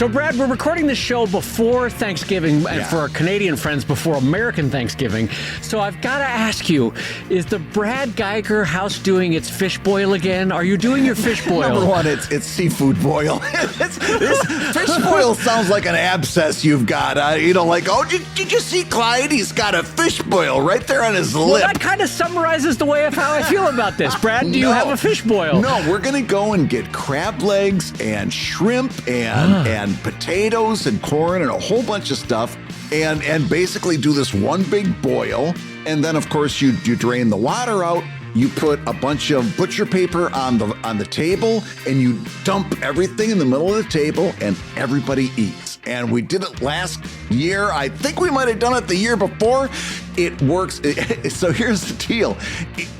So, Brad, we're recording this show before Thanksgiving, and for our Canadian friends, before American Thanksgiving. So I've got to ask you, is the Brad Geiger house doing its fish boil again? Are you doing your fish boil? Number one, it's seafood boil. This fish boil sounds like an abscess you've got. Did you see Clyde? He's got a fish boil right there on his lip. Well, that kind of summarizes the way of how I feel about this. Brad, do you have a fish boil? No, we're going to go and get crab legs and shrimp and potatoes and corn and a whole bunch of stuff and basically do this one big boil. And then, of course, you drain the water out. You put a bunch of butcher paper on the table and you dump everything in the middle of the table and everybody eats. And we did it last year. I think we might have done it the year before. It works. So here's the deal.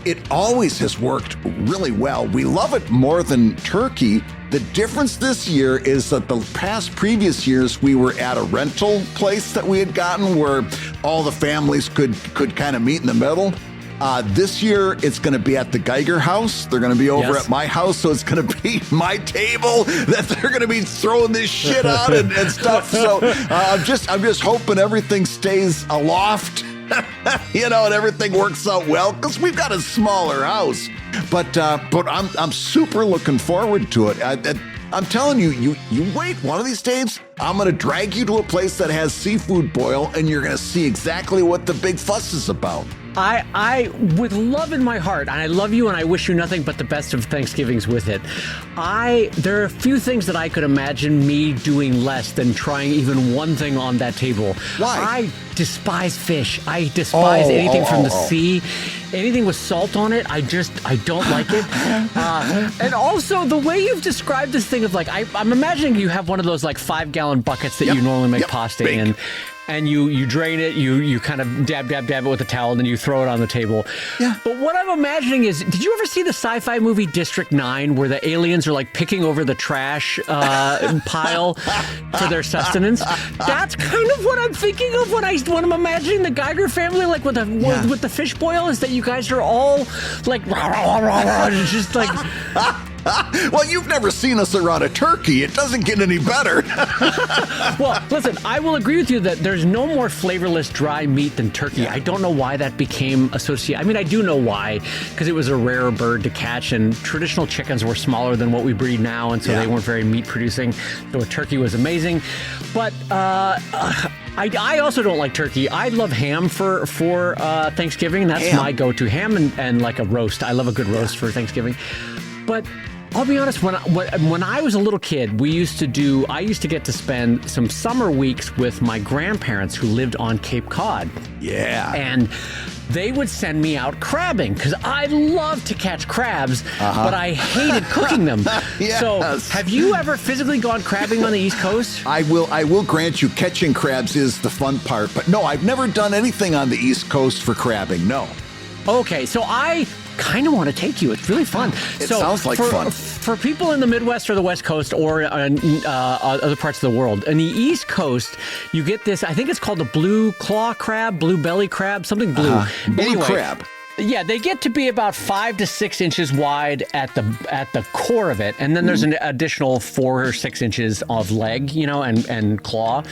It always has worked really well. We love it more than turkey. The difference this year is that the previous years we were at a rental place that we had gotten where all the families could kind of meet in the middle. This year, it's going to be at the Geiger house. They're going to be over at my house, so it's going to be my table that they're going to be throwing this shit out and stuff. So I'm just hoping everything stays aloft, and everything works out well because we've got a smaller house. But I'm super looking forward to it. I'm telling you, you wait one of these days, I'm going to drag you to a place that has seafood boil, and you're going to see exactly what the big fuss is about. I, with love in my heart, and I love you and I wish you nothing but the best of Thanksgivings with it. There are a few things that I could imagine me doing less than trying even one thing on that table. Why? I despise fish. I despise anything from the sea. Anything with salt on it, I don't like it. And also, the way you've described this thing of I'm imagining you have one of those 5-gallon buckets that you normally make pasta in. And you drain it, you kind of dab it with a towel, and then you throw it on the table. Yeah. But what I'm imagining is, did you ever see the sci-fi movie District 9 where the aliens are picking over the trash pile for their sustenance? That's kind of what I'm thinking of when I'm imagining the Geiger family, with the fish boil, is that you guys are all just like... Well, you've never seen us around a turkey. It doesn't get any better. Well, listen, I will agree with you that there's no more flavorless dry meat than turkey. I don't know why that became associated. I mean, I do know why, because it was a rarer bird to catch, and traditional chickens were smaller than what we breed now, and so they weren't very meat producing. So a turkey was amazing. But I also don't like turkey. I love ham for Thanksgiving. That's my go-to. Ham and a roast. I love a good roast for Thanksgiving. But I'll be honest, when I was a little kid, I used to get to spend some summer weeks with my grandparents who lived on Cape Cod. Yeah. And they would send me out crabbing because I love to catch crabs, but I hated cooking them. Yes. So have you ever physically gone crabbing on the East Coast? I will grant you catching crabs is the fun part, but no, I've never done anything on the East Coast for crabbing, no. Okay, so I kind of want to take you. It's really fun. It sounds like fun. For people in the Midwest or the West Coast or other parts of the world, in the East Coast, you get this, I think it's called the blue claw crab, blue belly crab, something blue. Blue crab. Yeah, they get to be about 5 to 6 inches wide at the core of it, and then there's an additional 4 or 6 inches of leg, and claw.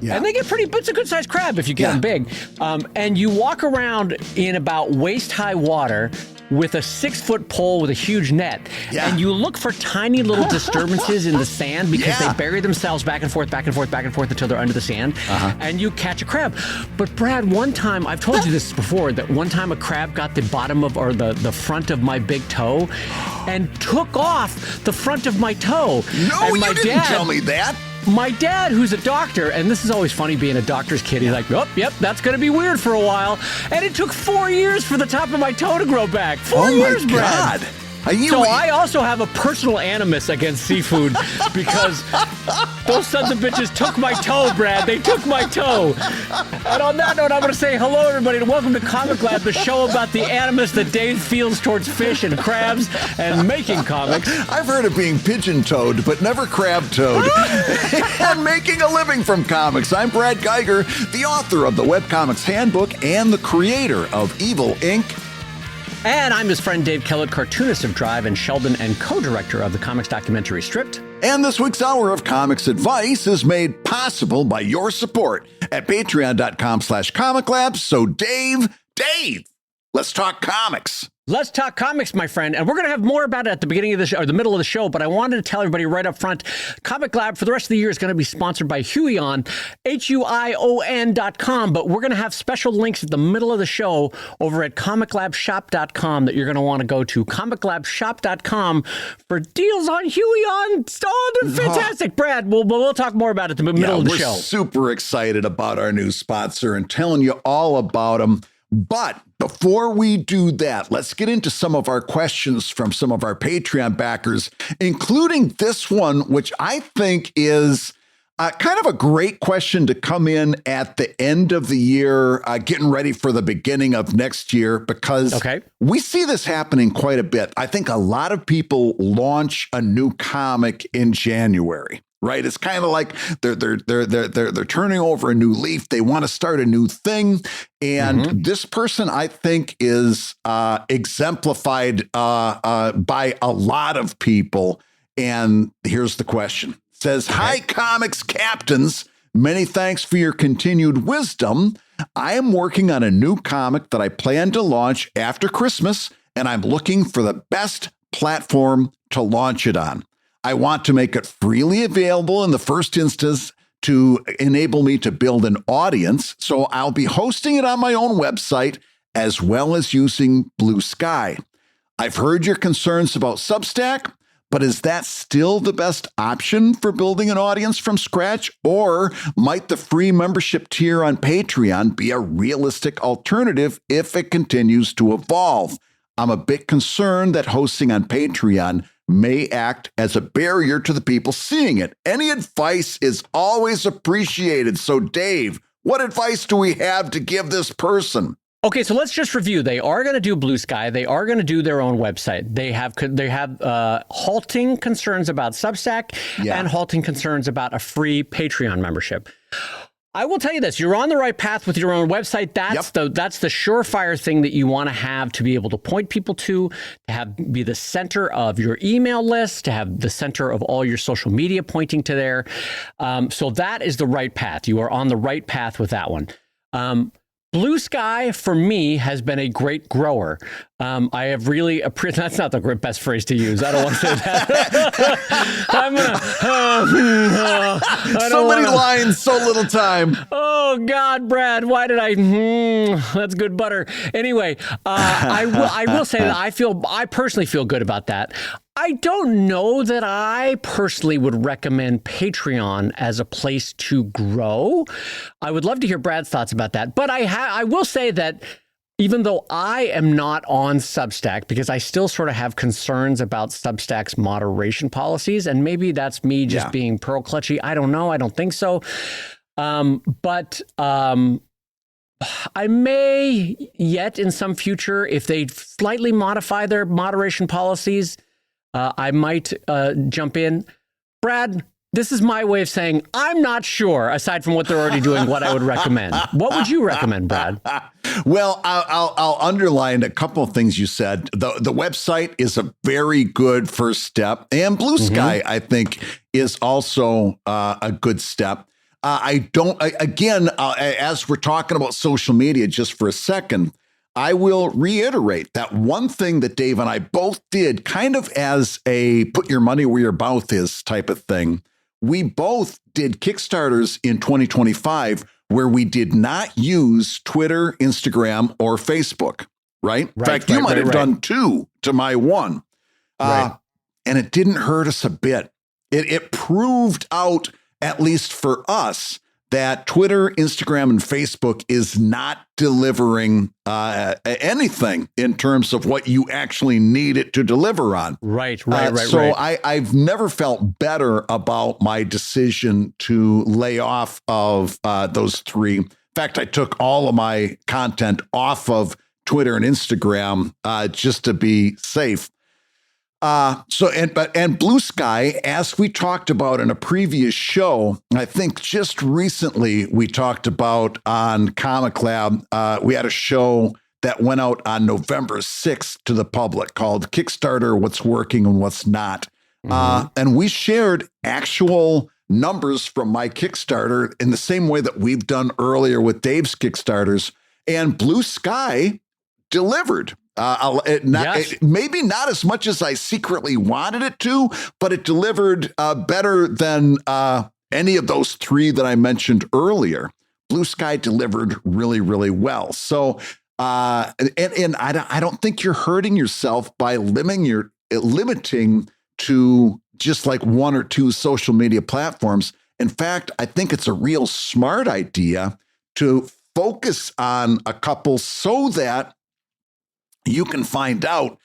Yeah. And they get it's a good sized crab if you get them big. And you walk around in about waist high water with a 6-foot pole with a huge net. Yeah. And you look for tiny little disturbances in the sand because they bury themselves back and forth until they're under the sand. And you catch a crab. But Brad, one time, I've told you this before, that one time a crab got the bottom of, or the front of my big toe and took off the front of my toe. No, and you didn't tell me that. My dad, who's a doctor, and this is always funny being a doctor's kid, he's like, yep, that's going to be weird for a while. And it took 4 years for the top of my toe to grow back. 4 years, Brad. God. So I also have a personal animus against seafood because those sons of bitches took my toe, Brad. They took my toe. And on that note, I'm going to say hello, everybody, and welcome to Comic Lab, the show about the animus that Dave feels towards fish and crabs and making comics. I've heard of being pigeon-toed, but never crab-toed. And making a living from comics. I'm Brad Geiger, the author of the Webcomics Handbook and the creator of Evil Inc. And I'm his friend Dave Kellett, cartoonist of Drive and Sheldon and co-director of the comics documentary Stripped. And this week's Hour of Comics Advice is made possible by your support at patreon.com/comiclab. So Dave, let's talk comics. Let's talk comics, my friend. And we're going to have more about it at the beginning of the show, or the middle of the show. But I wanted to tell everybody right up front, Comic Lab for the rest of the year is going to be sponsored by Huion, Huion.com. But we're going to have special links at the middle of the show over at comiclabshop.com that you're going to want to go to. Comiclabshop.com for deals on Huion. Oh, they're fantastic. Brad, we'll talk more about it at the middle of the show. We're super excited about our new sponsor and telling you all about them. But before we do that, let's get into some of our questions from some of our Patreon backers, including this one, which I think is kind of a great question to come in at the end of the year, getting ready for the beginning of next year, because we see this happening quite a bit. I think a lot of people launch a new comic in January. Right. It's kind of like they're turning over a new leaf. They want to start a new thing. And this person, I think, is exemplified by a lot of people. And here's the question. It says, "Hi, comics captains. Many thanks for your continued wisdom. I am working on a new comic that I plan to launch after Christmas, and I'm looking for the best platform to launch it on. I want to make it freely available in the first instance to enable me to build an audience. So I'll be hosting it on my own website as well as using Blue Sky. I've heard your concerns about Substack, but is that still the best option for building an audience from scratch? Or might the free membership tier on Patreon be a realistic alternative if it continues to evolve? I'm a bit concerned that hosting on Patreon may act as a barrier to the people seeing it. Any advice is always appreciated." So Dave, what advice do we have to give this person? Okay, so let's just review. They are going to do Blue Sky. They are going to do their own website. They have halting concerns about Substack and halting concerns about a free Patreon membership. I will tell you this, you're on the right path with your own website. That's the surefire thing that you want to have to be able to point people to have be the center of your email list, to have the center of all your social media pointing to there. So that is the right path. You are on the right path with that one. Blue Sky, for me, has been a great grower. I have really appreciated, that's not the best phrase to use. I don't want to say that. So many lines, so little time. Oh, God, Brad, why did I? That's good butter. Anyway, I will say that I personally feel good about that. I don't know that I personally would recommend Patreon as a place to grow. I would love to hear Brad's thoughts about that. But I will say that even though I am not on Substack, because I still sort of have concerns about Substack's moderation policies, and maybe that's me just being pearl clutchy. I don't know. I don't think so. But I may yet in some future, if they slightly modify their moderation policies, I might jump in. Brad, this is my way of saying I'm not sure, aside from what they're already doing, what I would recommend. What would you recommend, Brad? Well, I'll underline a couple of things you said. The website is a very good first step, and Blue Sky, I think, is also a good step. As we're talking about social media just for a second, I will reiterate that one thing that Dave and I both did, kind of as a put your money where your mouth is type of thing. We both did Kickstarters in 2025 where we did not use Twitter, Instagram, or Facebook, right? In fact, you might have done two to my one. And it didn't hurt us a bit. It proved out, at least for us, that Twitter, Instagram, and Facebook is not delivering anything in terms of what you actually need it to deliver on. Right. So I've never felt better about my decision to lay off of those three. In fact, I took all of my content off of Twitter and Instagram just to be safe. And Blue Sky, as we talked about in a previous show, I think just recently we talked about on Comic Lab, we had a show that went out on November 6th to the public called Kickstarter, What's Working and What's Not. And we shared actual numbers from my Kickstarter in the same way that we've done earlier with Dave's Kickstarters. And Blue Sky delivered. Maybe not as much as I secretly wanted it to, but it delivered better than any of those three that I mentioned earlier. Blue Sky delivered really, really well. So, and I don't think you're hurting yourself by limiting to just like one or two social media platforms. In fact, I think it's a real smart idea to focus on a couple so that you can find out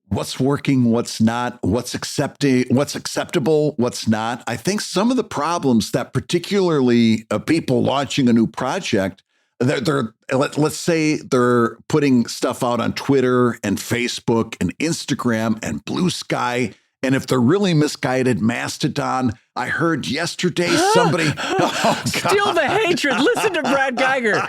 what's working, what's not, what's acceptable, what's not. I think some of the problems that particularly people launching a new project, let's say they're putting stuff out on Twitter and Facebook and Instagram and Blue Sky. And if they're really misguided, Mastodon. I heard yesterday somebody steal the hatred. Listen to Brad Geiger.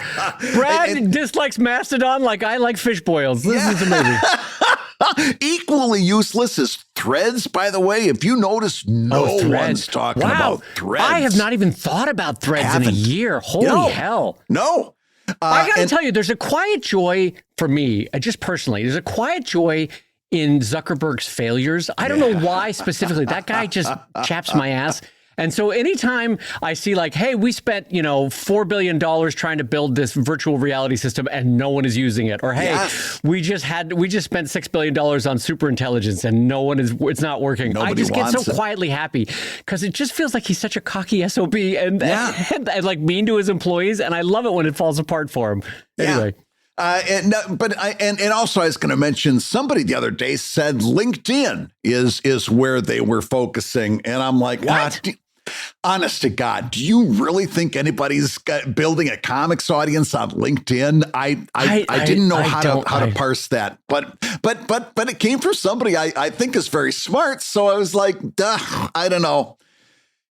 Brad dislikes Mastodon like I like fish boils. Listen to me. Equally useless is Threads, by the way. If you notice, no one's talking about Threads. I have not even thought about Threads in a year. Holy hell. No. I got to tell you, there's a quiet joy for me, just personally. There's a quiet joy in Zuckerberg's failures. I don't know why specifically. That guy just chaps my ass. And so anytime I see like, hey, we spent, $4 billion trying to build this virtual reality system and no one is using it. Or, hey, we just spent $6 billion on super intelligence and it's not working. Nobody I just get so wants it. quietly happy because it just feels like he's such a cocky SOB and like mean to his employees. And I love it when it falls apart for him. Anyway. And also I was going to mention somebody the other day said LinkedIn is where they were focusing. And I'm like, what? Honest to God, do you really think anybody's building a comics audience on LinkedIn? I didn't know how to parse that, but it came from somebody I think is very smart. So I was like, I don't know.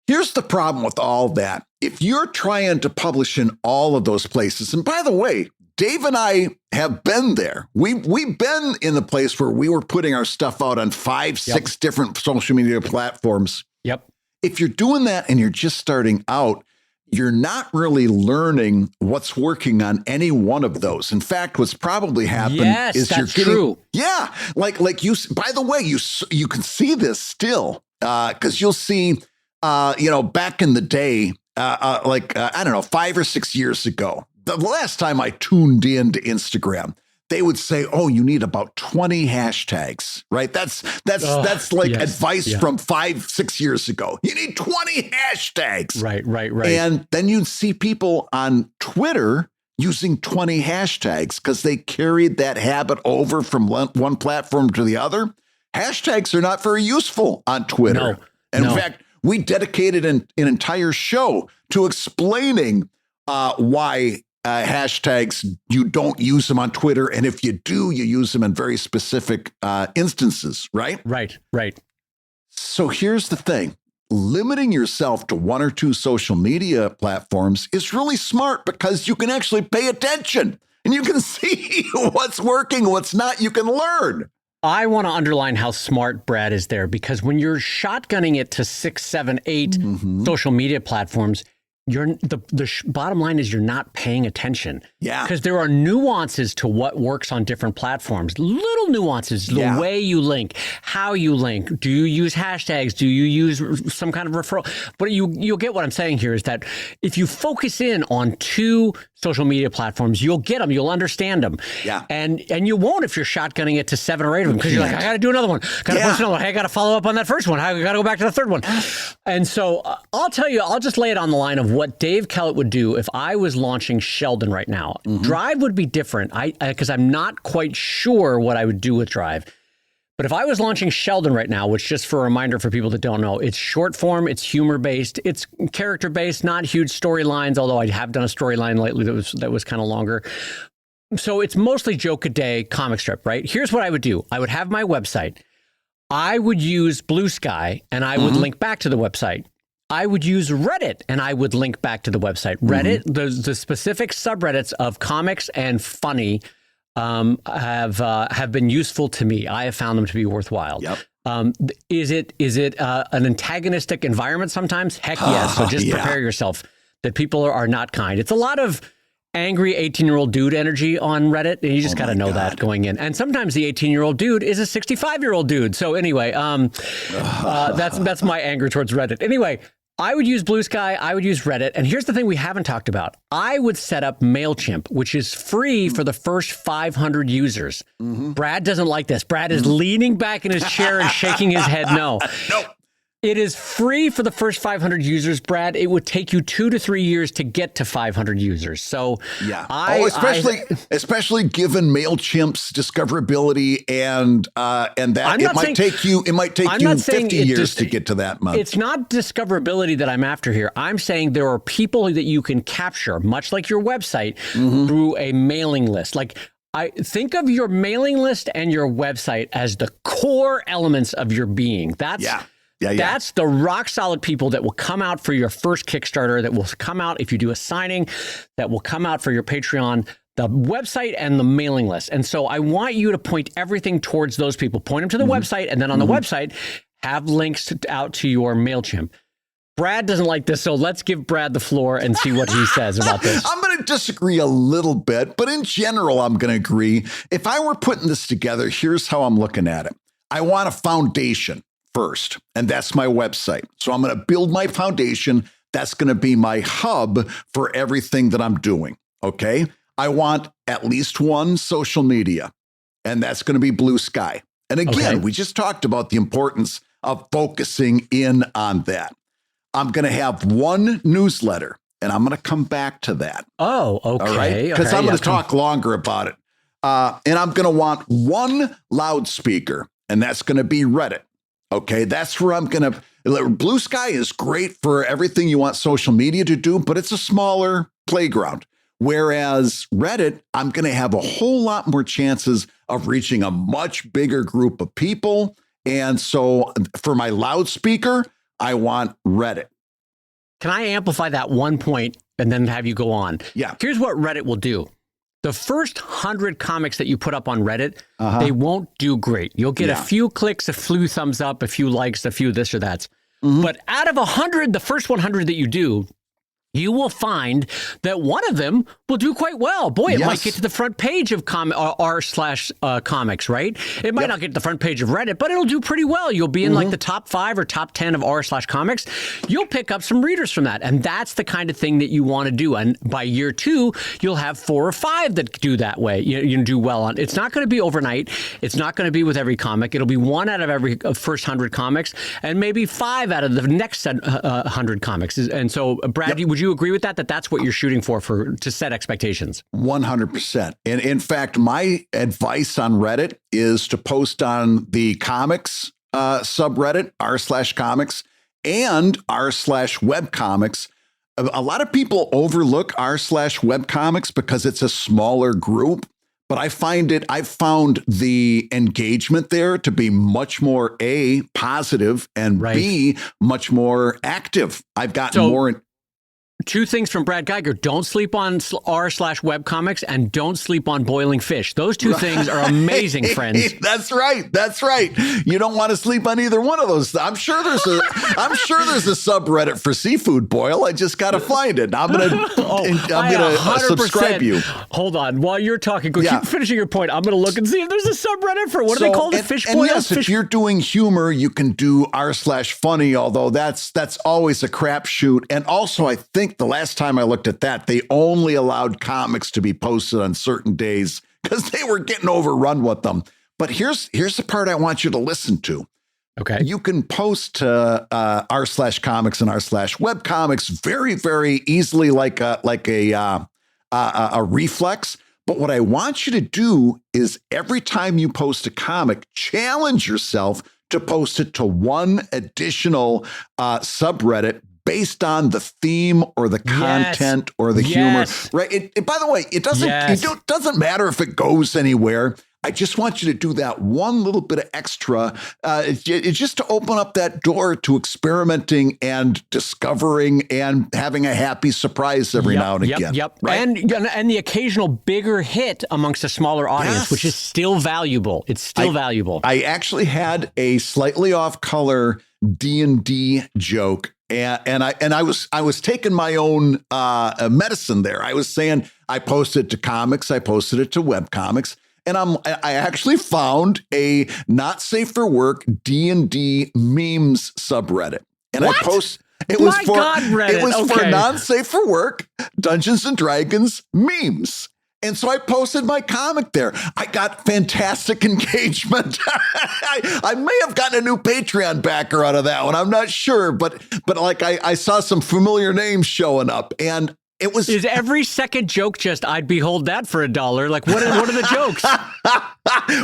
Here's the problem with all that. If you're trying to publish in all of those places, and by the way, Dave and I have been there. We've been in the place where we were putting our stuff out on 5-6 different social media platforms. Yep. If you're doing that and you're just starting out, you're not really learning what's working on any one of those. In fact, what's probably happened is you're getting true. Yeah, like you. By the way, you can see this still because you'll see, back in the day, I don't know, 5 or 6 years ago. The last time I tuned into Instagram, they would say, "Oh, you need about 20 hashtags." Right? That's like advice from 5-6 years ago. You need 20 hashtags. Right. And then you'd see people on Twitter using 20 hashtags because they carried that habit over from one platform to the other. Hashtags are not very useful on Twitter. In fact, we dedicated an entire show to explaining why hashtags, you don't use them on Twitter. And if you do, you use them in very specific instances, right? Right. So here's the thing. Limiting yourself to one or two social media platforms is really smart because you can actually pay attention and you can see what's working, what's not. You can learn. I want to underline how smart Brad is there because when you're shotgunning it to 6, 7, 8 social media platforms, the bottom line is you're not paying attention. Yeah. Because there are nuances to what works on different platforms. Little nuances, the way you link, how you link. Do you use hashtags? Do you use some kind of referral? But you'll get what I'm saying here is that if you focus in on 2 social media platforms, you'll get them, you'll understand them. Yeah. And you won't if you're shotgunning it to 7 or 8 of them because you're like, I got to do another one. Got to post another one. Hey, I got to follow up on that first one. I got to go back to the third one. And so I'll tell you, I'll just lay it on the line of what Dave Kellett would do if I was launching Sheldon right now. Drive would be different because I'm not quite sure what I would do with Drive. But if I was launching Sheldon right now, which just for a reminder for people that don't know, it's short form, it's humor based, it's character based, not huge storylines, although I have done a storyline lately that was kind of longer. So it's mostly joke a day comic strip, right? Here's what I would do. I would have my website. I would use Blue Sky and I would link back to the website. I would use Reddit and I would link back to the website. Reddit, the specific subreddits of comics and funny have been useful to me. I have found them to be worthwhile. Yep. Is it an antagonistic environment sometimes? Heck yes. So just prepare yourself that people are not kind. It's a lot of angry 18-year-old dude energy on Reddit, and you just got to know that going in. And sometimes the 18-year-old dude is a 65-year-old dude. So anyway, that's my anger towards Reddit. Anyway, I would use Blue Sky. I would use Reddit. And here's the thing we haven't talked about. I would set up MailChimp, which is free for the first 500 users. Brad doesn't like this. Brad is leaning back in his chair and shaking his head no. Nope. It is free for the first 500 users, Brad. It would take you 2 to 3 years to get to 500 users. So yeah, especially given MailChimp's discoverability and that it might take you 50 years to get to that month. It's not discoverability that I'm after here. I'm saying there are people that you can capture, much like your website, through a mailing list. Like, I think of your mailing list and your website as the core elements of your being. That's the rock solid people that will come out for your first Kickstarter, that will come out if you do a signing, that will come out for your Patreon, the website and the mailing list. And so I want you to point everything towards those people. Point them to the website, and then on the website, have links out to your MailChimp. Brad doesn't like this, so let's give Brad the floor and see what he says about this. I'm going to disagree a little bit, but in general, I'm going to agree. If I were putting this together, here's how I'm looking at it. I want a foundation first, and that's my website. So I'm going to build my foundation. That's going to be my hub for everything that I'm doing. Okay. I want at least one social media, and that's going to be Blue Sky. And again, we just talked about the importance of focusing in on that. I'm going to have one newsletter, and I'm going to come back to that. Oh, okay. All right. Because I'm going to talk longer about it. And I'm going to want one loudspeaker, and that's going to be Reddit. Okay, that's where I'm going to. Blue Sky is great for everything you want social media to do, but it's a smaller playground. Whereas Reddit, I'm going to have a whole lot more chances of reaching a much bigger group of people. And so for my loudspeaker, I want Reddit. Can I amplify that one point and then have you go on? Yeah. Here's what Reddit will do. The first 100 comics that you put up on Reddit, they won't do great. You'll get a few clicks, a few thumbs up, a few likes, a few this or that. But out of 100, the first 100 that you do, you will find that one of them will do quite well. Boy, it might get to the front page of r/comics, right? It might not get to the front page of Reddit, but it'll do pretty well. You'll be in like the top 5 or top 10 of r/comics. You'll pick up some readers from that. And that's the kind of thing that you want to do. And by year 2, you'll have 4 or 5 that do that way. You do well on. It's not going to be overnight. It's not going to be with every comic. It'll be 1 out of every first 100 comics, and maybe 5 out of the next 100 comics. And so, Brad, would you agree with that? That's what you're shooting for to set expectations? 100%. And in fact, my advice on Reddit is to post on the comics subreddit, r/comics, and r/webcomics. A lot of people overlook r/webcomics because it's a smaller group, but I've found the engagement there to be much more A, positive, and B, much more active. I've gotten more. 2 things from Brad Geiger. Don't sleep on r/webcomics, and don't sleep on boiling fish. Those 2 things are amazing, friends. That's right. That's right. You don't want to sleep on either one of those. I'm sure there's a subreddit for seafood boil. I just got to find it. I'm gonna subscribe you. Hold on. While you're talking, keep finishing your point. I'm going to look and see if there's a subreddit for what do they call it? Fish boil? Yes, if you're doing humor, you can do r/funny, although that's always a crapshoot. And also, I think the last time I looked at that, they only allowed comics to be posted on certain days because they were getting overrun with them. But here's the part I want you to listen to. Okay. You can post to r/comics and r/webcomics very, very easily, like a reflex. But what I want you to do is every time you post a comic, challenge yourself to post it to one additional subreddit based on the theme or the content or the humor, right? By the way, it doesn't matter if it goes anywhere. I just want you to do that one little bit of extra, it's just to open up that door to experimenting and discovering and having a happy surprise every now and again. Yep. Right? And the occasional bigger hit amongst a smaller audience, which is still valuable. It's still valuable. I actually had a slightly off color D&D joke. And I was taking my own medicine there. I was saying I posted to comics, I posted it to webcomics, and I actually found a not safe for work D&D memes subreddit. And what? I post it was for Reddit. It was for non safe for work Dungeons and Dragons memes. And so I posted my comic there. I got fantastic engagement. I may have gotten a new Patreon backer out of that one. I'm not sure, but like I saw some familiar names showing up, and it was. Is every second joke just I'd behold that for $1? Like what are the jokes?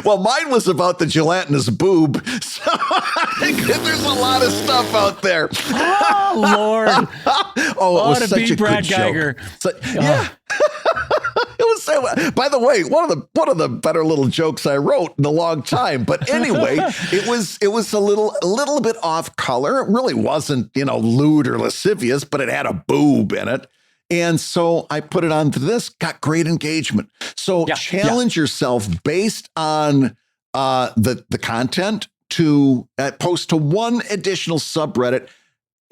Well, mine was about the gelatinous boob, so I think there's a lot of stuff out there. Oh Lord! It was such a Brad good Geiger. joke. So, yeah. It was so, by the way, one of the better little jokes I wrote in a long time. But anyway, it was a little bit off color. It really wasn't, lewd or lascivious, but it had a boob in it. And so I put it onto this, got great engagement. So challenge yourself based on the content to post to one additional subreddit.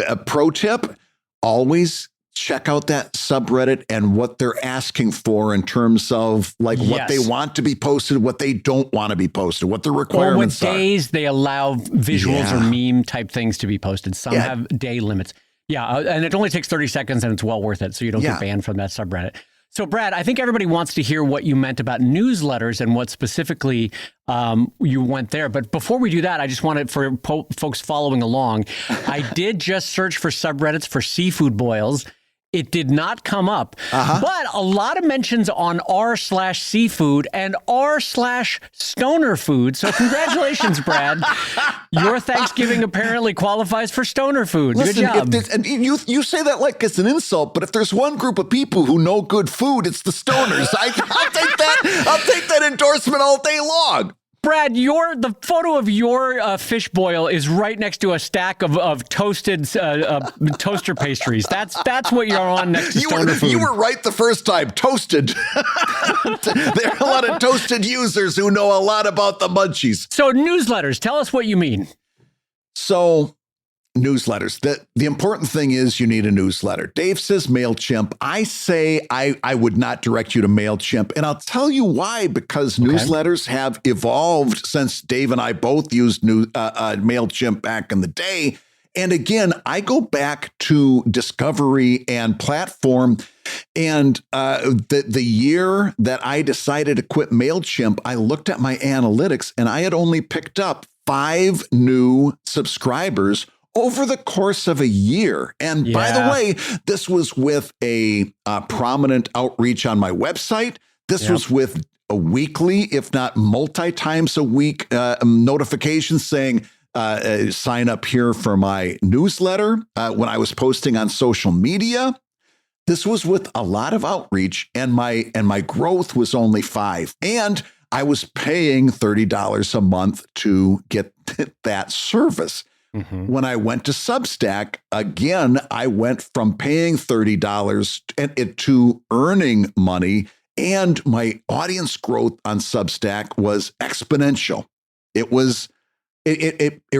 A pro tip, always check out that subreddit and what they're asking for in terms of like what they want to be posted, what they don't want to be posted, what the requirements are. Or what days they allow visuals or meme type things to be posted. Some have day limits. Yeah, and it only takes 30 seconds and it's well worth it, so you don't get banned from that subreddit. So, Brad, I think everybody wants to hear what you meant about newsletters and what specifically you went there. But before we do that, I just wanted for folks following along, I did just search for subreddits for seafood boils. It did not come up, but a lot of mentions on r/seafood and r/stoner food. So congratulations, Brad. Your Thanksgiving apparently qualifies for stoner food. Listen, good job. And you say that like it's an insult, but if there's one group of people who know good food, it's the stoners. I'll take that. I'll take that endorsement all day long. Brad, the photo of your fish boil is right next to a stack of toasted toaster pastries. That's what you're on next to stoner food. You were right the first time. Toasted. There are a lot of toasted users who know a lot about the munchies. So newsletters, tell us what you mean. So newsletters. The important thing is you need a newsletter. Dave says MailChimp. I say I would not direct you to MailChimp. And I'll tell you why, because newsletters have evolved since Dave and I both used MailChimp back in the day. And again, I go back to discovery and platform. And the year that I decided to quit MailChimp, I looked at my analytics and I had only picked up 5 new subscribers over the course of a year. And by the way, this was with a prominent outreach on my website. This was with a weekly, if not multi-times a week notification saying, sign up here for my newsletter. When I was posting on social media, this was with a lot of outreach, and my growth was only 5. And I was paying $30 a month to get that service. When I went to Substack, again, I went from paying $30 to earning money, and my audience growth on Substack was exponential. It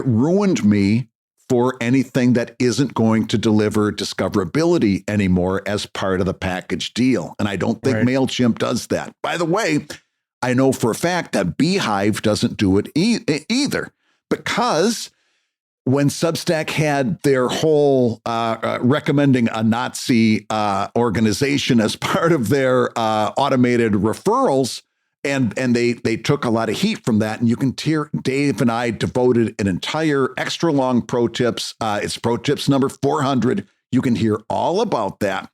ruined me for anything that isn't going to deliver discoverability anymore as part of the package deal. And I don't think MailChimp does that. By the way, I know for a fact that Beehive doesn't do it either, because when Substack had their whole recommending a Nazi organization as part of their automated referrals, and they took a lot of heat from that. And you can hear Dave and I devoted an entire extra long pro tips. It's pro tips number 400. You can hear all about that.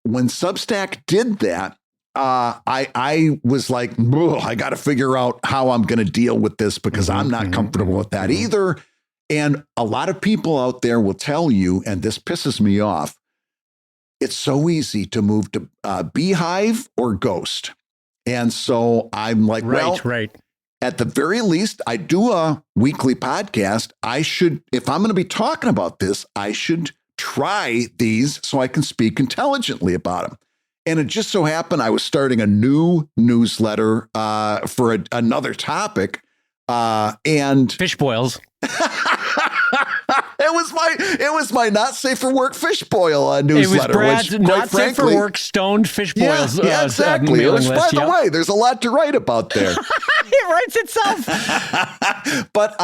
When Substack did that, I was like, I got to figure out how I'm going to deal with this, because I'm not comfortable with that either. And a lot of people out there will tell you, and this pisses me off, it's so easy to move to Beehive or Ghost. And so I'm like, Right. At the very least, I do a weekly podcast. I should, if I'm going to be talking about this, I should try these so I can speak intelligently about them. And it just so happened I was starting a new newsletter for another topic. And fish boils. It was my not safe for work fish boil newsletter. It was Brad's not safe for work stoned fish boils. Yeah, exactly. Which, by the way, there's a lot to write about there. It writes itself. But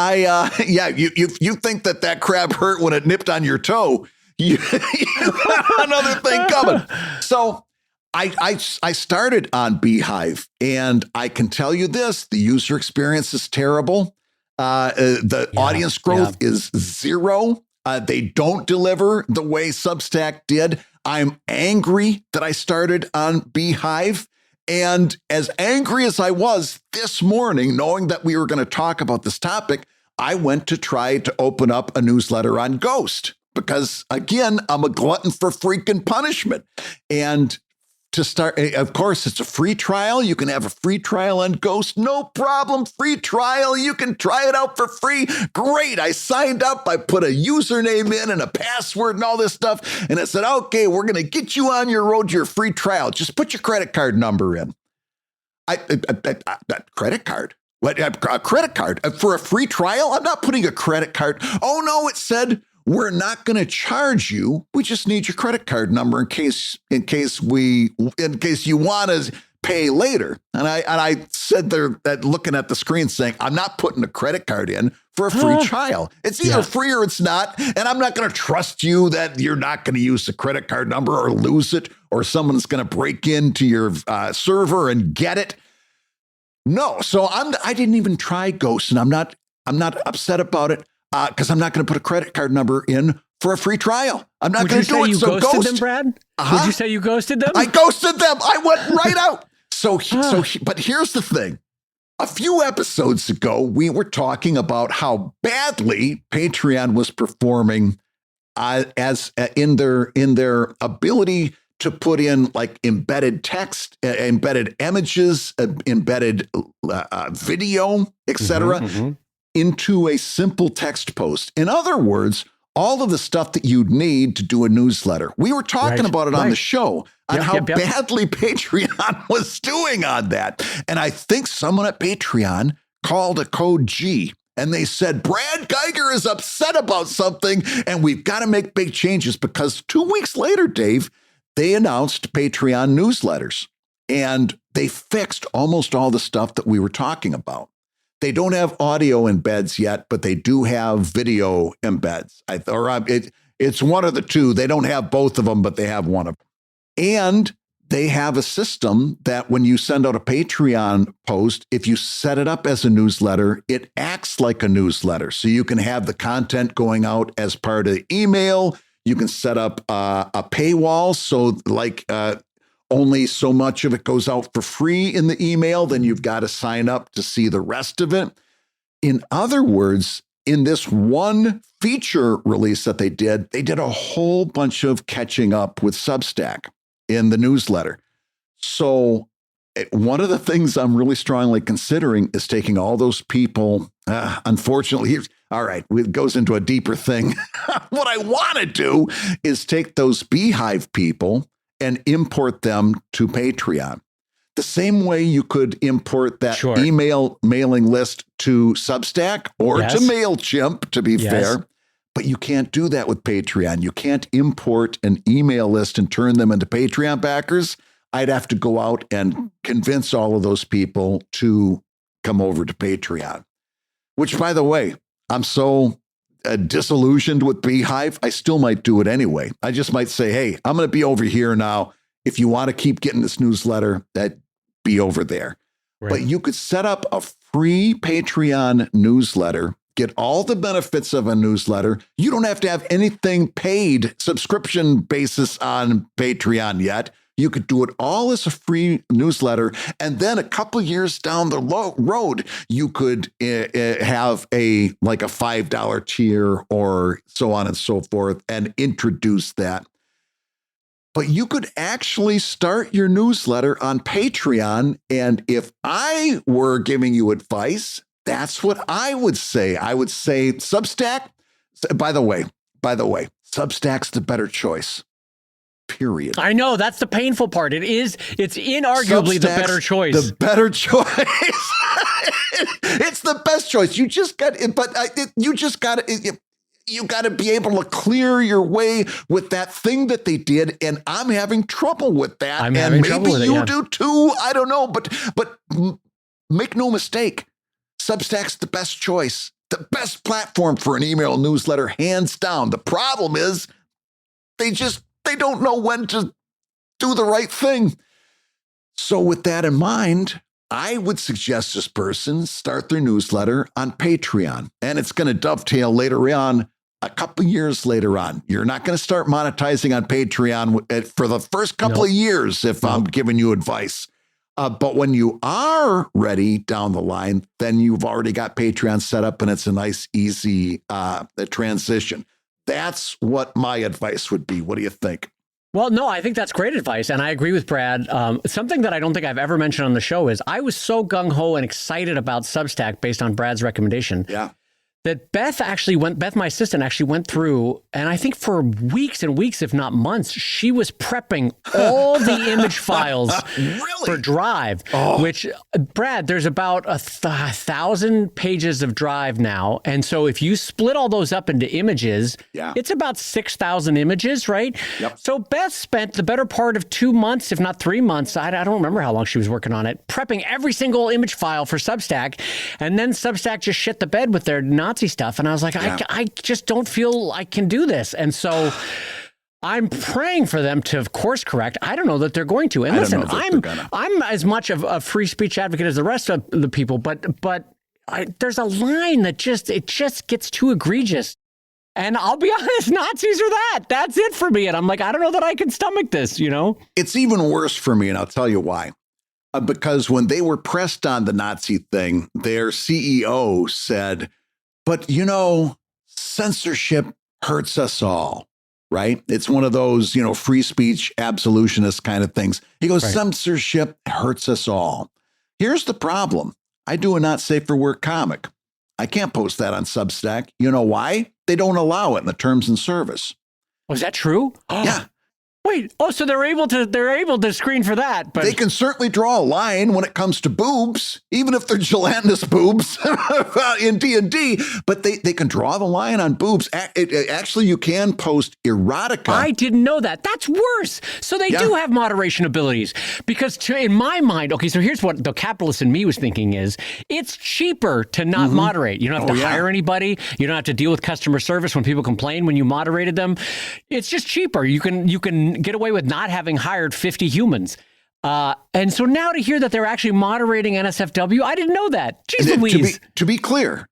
you think that crab hurt when it nipped on your toe? You have another thing coming. So I started on Beehive, and I can tell you this: the user experience is terrible. The audience growth is zero. They don't deliver the way Substack did. I'm angry that I started on Beehive. And as angry as I was this morning, knowing that we were going to talk about this topic, I went to try to open up a newsletter on Ghost because, again, I'm a glutton for freaking punishment. And to start, of course, it's a free trial. You can have a free trial on Ghost. No problem. Free trial. You can try it out for free. Great. I signed up. I put a username in and a password and all this stuff. And I said, okay, we're going to get you on your road to your free trial. Just put your credit card number in. Credit card? What? A credit card for a free trial? I'm not putting a credit card. Oh, no, it said, we're not going to charge you. We just need your credit card number in case you want to pay later. And I said there that looking at the screen saying, I'm not putting a credit card in for a free trial. It's either free or it's not. And I'm not going to trust you that you're not going to use the credit card number or lose it, or someone's going to break into your server and get it. No. So I didn't even try Ghost, and I'm not upset about it. Because I'm not going to put a credit card number in for a free trial. I'm not going to do it. So you ghosted them, Brad? Would you say you ghosted them? I ghosted them. I went right out. But here's the thing. A few episodes ago, we were talking about how badly Patreon was performing as in their ability to put in like embedded text, embedded images, embedded video, etc. Into a simple text post. In other words, all of the stuff that you'd need to do a newsletter. We were talking about it on the show on how badly Patreon was doing on that. And I think someone at Patreon called a code G and they said, Brad Geiger is upset about something and we've got to make big changes, because 2 weeks later, Dave, they announced Patreon newsletters and they fixed almost all the stuff that we were talking about. They don't have audio embeds yet, but they do have video embeds. It's one of the two. They don't have both of them, but they have one of them. And they have a system that when you send out a Patreon post, if you set it up as a newsletter, it acts like a newsletter. So you can have the content going out as part of the email. You can set up a paywall. So only so much of it goes out for free in the email, then you've got to sign up to see the rest of it. In other words, in this one feature release that they did a whole bunch of catching up with Substack in the newsletter. So one of the things I'm really strongly considering is taking all those people, unfortunately, all right, it goes into a deeper thing. What I want to do is take those Beehive people and import them to Patreon. The same way you could import that email mailing list to Substack or to MailChimp, to be fair, but you can't do that with Patreon. You can't import an email list and turn them into Patreon backers. I'd have to go out and convince all of those people to come over to Patreon, which, by the way, I'm so disillusioned with Beehive, I still might do it anyway. I just might say, hey, I'm going to be over here now. If you want to keep getting this newsletter, that be over there. Right. But you could set up a free Patreon newsletter, get all the benefits of a newsletter. You don't have to have anything paid subscription basis on Patreon yet. You could do it all as a free newsletter. And then a couple years down the road, you could have a $5 tier or so on and so forth and introduce that. But you could actually start your newsletter on Patreon. And if I were giving you advice, that's what I would say. I would say Substack. By the way, Substack's the better choice. Period. I know, that's the painful part. It's inarguably the better choice. The better choice. It's the best choice. You just got to be able to clear your way with that thing that they did, and I'm having trouble with that. I'm having trouble with it. Maybe you do too. I don't know, but make no mistake, Substack's the best choice, the best platform for an email newsletter, hands down. The problem is they don't know when to do the right thing. So with that in mind, I would suggest this person start their newsletter on Patreon, and it's going to dovetail later on, a couple years later on. You're not going to start monetizing on Patreon for the first couple of years if I'm giving you advice. But when you are ready down the line, then you've already got Patreon set up, and it's a nice, easy transition. That's what my advice would be. What do you think? Well, no, I think that's great advice. And I agree with Brad. Something that I don't think I've ever mentioned on the show is I was so gung-ho and excited about Substack based on Brad's recommendation. Yeah. That Beth, my assistant, actually went through, and I think for weeks and weeks, if not months, she was prepping all the image files for Drive, which, Brad, there's about 1,000 pages of Drive now. And so if you split all those up into images, it's about 6,000 images, right? Yep. So Beth spent the better part of 2 months, if not 3 months, I don't remember how long she was working on it, prepping every single image file for Substack. And then Substack just shit the bed with their Nazi stuff. And I was like, I just don't feel I can do this. And so I'm praying for them to course correct. I don't know that they're going to. And listen, I'm as much of a free speech advocate as the rest of the people, but there's a line that just gets too egregious. And I'll be honest, Nazis are that. That's it for me. And I'm like, I don't know that I can stomach this, you know? It's even worse for me, and I'll tell you why. Because when they were pressed on the Nazi thing, their CEO said, but, you know, censorship hurts us all, right? It's one of those, free speech absolutionist kind of things. He goes, censorship hurts us all. Here's the problem. I do a not safe for work comic. I can't post that on Substack. You know why? They don't allow it in the terms and service. Was that true? Yeah. Wait, so they're able to screen for that, but they can certainly draw a line when it comes to boobs, even if they're gelatinous boobs in D&D, but they can draw the line on boobs. Actually, you can post erotica. I didn't know that. That's worse. So they do have moderation abilities, because in my mind, okay, so here's what the capitalist in me was thinking is, it's cheaper to not moderate. You don't have to hire anybody. You don't have to deal with customer service when people complain when you moderated them. It's just cheaper. You can get away with not having hired 50 humans. And so now to hear that they're actually moderating NSFW, I didn't know that. Jeez Louise. To be clear,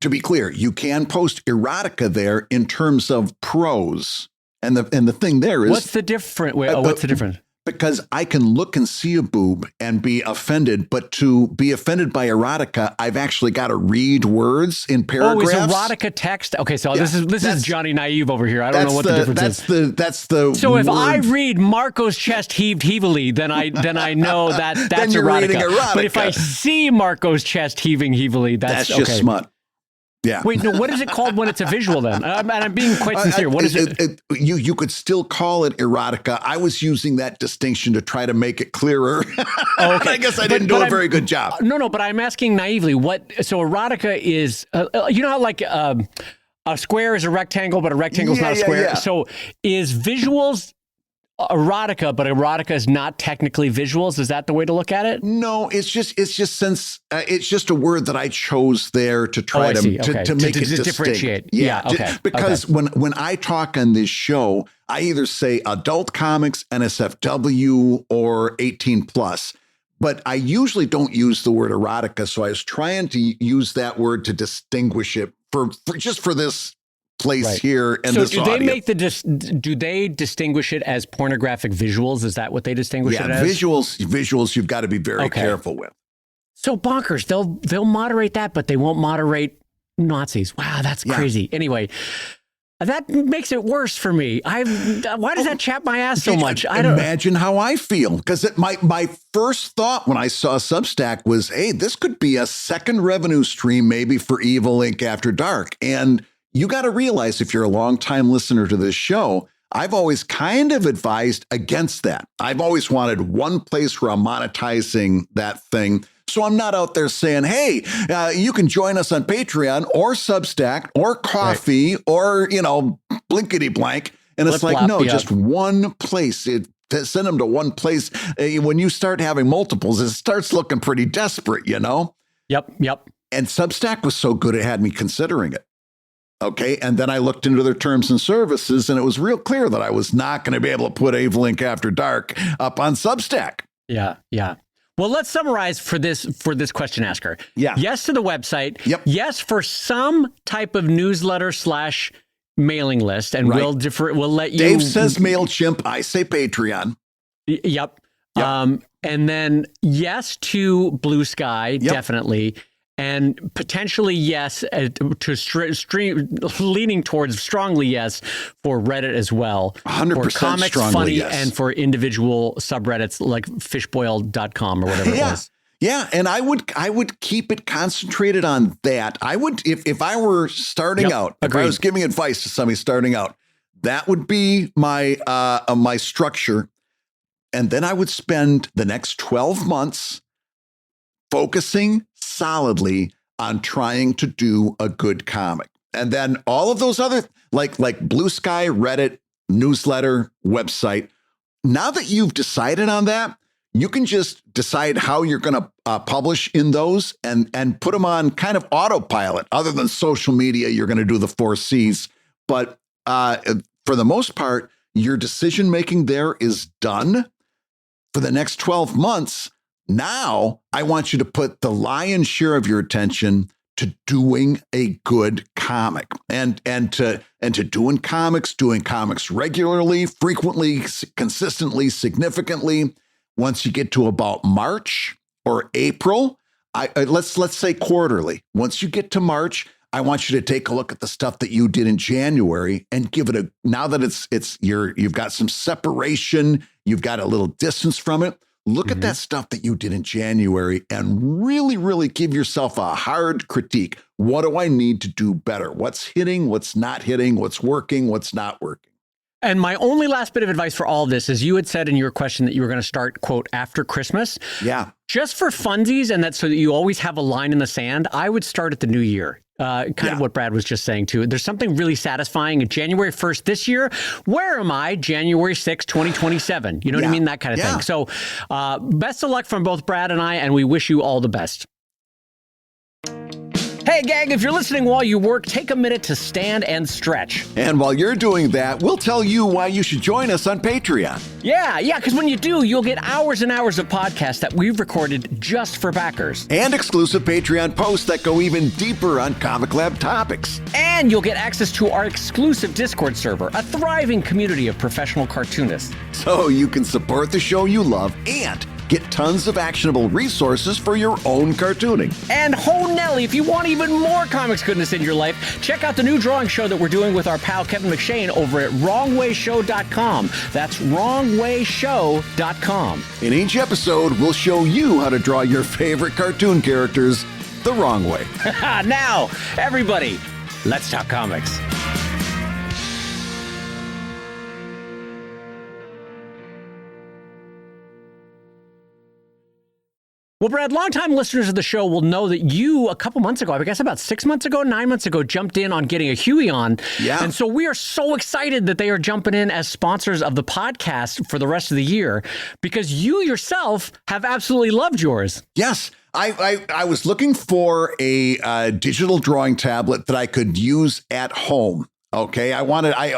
you can post erotica there in terms of prose. And the thing there is, what's the difference? What's the difference? Because I can look and see a boob and be offended, but to be offended by erotica, I've actually got to read words in paragraphs. Oh, is erotica text? Okay, so this is Johnny Naive over here. I don't know what the difference is. That's the So word. If I read Marco's chest heaved heavily, then I know that's then you're reading erotica. But if I see Marco's chest heaving heavily, that's just okay. smut. Yeah. Wait, no, what is it called when it's a visual then? And I'm being quite sincere. What is it? You could still call it erotica. I was using that distinction to try to make it clearer. Oh, okay. I guess I didn't do a very good job. No, but I'm asking naively, so erotica is, you know how like a square is a rectangle, but a rectangle is not a square? Yeah. So is visuals erotica, but erotica is not technically visuals? Is that the way to look at it? No, it's just since it's just a word that I chose there to try to make it differentiate. Yeah, okay. Because when I talk on this show, I either say adult comics, NSFW, or 18 plus. But I usually don't use the word erotica, so I was trying to use that word to distinguish it for this place here and this audience. Do they distinguish it as pornographic visuals? Is that what they distinguish it as? Visuals you've got to be very careful with. So bonkers. They'll moderate that, but they won't moderate Nazis. Wow, that's crazy. Anyway, That makes it worse for me. Why does that chap my ass so much? I don't imagine how I feel, because my first thought when I saw Substack was, hey, this could be a second revenue stream maybe for Evil Inc. After Dark. And you got to realize, if you're a longtime listener to this show, I've always kind of advised against that. I've always wanted one place where I'm monetizing that thing. So I'm not out there saying, hey, you can join us on Patreon or Substack or Coffee or, blinkety blank. And it's like, no, just one place. Send them to one place. When you start having multiples, it starts looking pretty desperate, Yep. And Substack was so good, it had me considering it. Okay. And then I looked into their terms and services, and it was real clear that I was not going to be able to put Evil Inc. After Dark up on Substack. Yeah. Well, let's summarize for this question asker. Yeah. Yes to the website. Yep. Yes for some type of newsletter / mailing list, and right. We'll let you. Dave says MailChimp. I say Patreon. Yep. And then yes to Blue Sky, definitely. And potentially yes to leaning towards strongly yes for Reddit as well. 100% for comics, strongly funny, yes. and for individual subreddits like fishboil.com or whatever it was. Yeah, and I would keep it concentrated on that. I would, if I were starting out, agreed. If I was giving advice to somebody starting out, that would be my my structure. And then I would spend the next 12 months focusing solidly on trying to do a good comic. And then all of those other, like Blue Sky, Reddit, newsletter, website, now that you've decided on that, you can just decide how you're going to publish in those and put them on kind of autopilot. Other than social media, you're going to do the 4 C's. But for the most part, your decision making there is done for the next 12 months. Now, I want you to put the lion's share of your attention to doing a good comic and to doing comics regularly, frequently, consistently, significantly. Once you get to about March or April, let's say quarterly. Once you get to March, I want you to take a look at the stuff that you did in January and give it now that you've got some separation, you've got a little distance from it. Look at that stuff that you did in January and really, really give yourself a hard critique. What do I need to do better? What's hitting? What's not hitting? What's working? What's not working? And my only last bit of advice for all of this is, you had said in your question that you were going to start, quote, after Christmas. Yeah. Just for funsies, and that's so that you always have a line in the sand, I would start at the new year. Kind of what Brad was just saying too. There's something really satisfying at January 1st this year. Where am I? January 6th, 2027. You know what I mean? That kind of thing. So best of luck from both Brad and I, and we wish you all the best. Hey, gang, if you're listening while you work, take a minute to stand and stretch. And while you're doing that, we'll tell you why you should join us on Patreon. Yeah, because when you do, you'll get hours and hours of podcasts that we've recorded just for backers. And exclusive Patreon posts that go even deeper on Comic Lab topics. And you'll get access to our exclusive Discord server, a thriving community of professional cartoonists. So you can support the show you love and get tons of actionable resources for your own cartooning. And ho Nelly, if you want even more comics goodness in your life, check out the new drawing show that we're doing with our pal Kevin McShane over at wrongwayshow.com. That's wrongwayshow.com. In each episode, we'll show you how to draw your favorite cartoon characters the wrong way. Now, everybody, let's talk comics. Well, Brad, longtime listeners of the show will know that you, a couple months ago, I guess about 9 months ago, jumped in on getting a Huion. Yeah. And so we are so excited that they are jumping in as sponsors of the podcast for the rest of the year, because you yourself have absolutely loved yours. Yes. I was looking for a digital drawing tablet that I could use at home. Okay.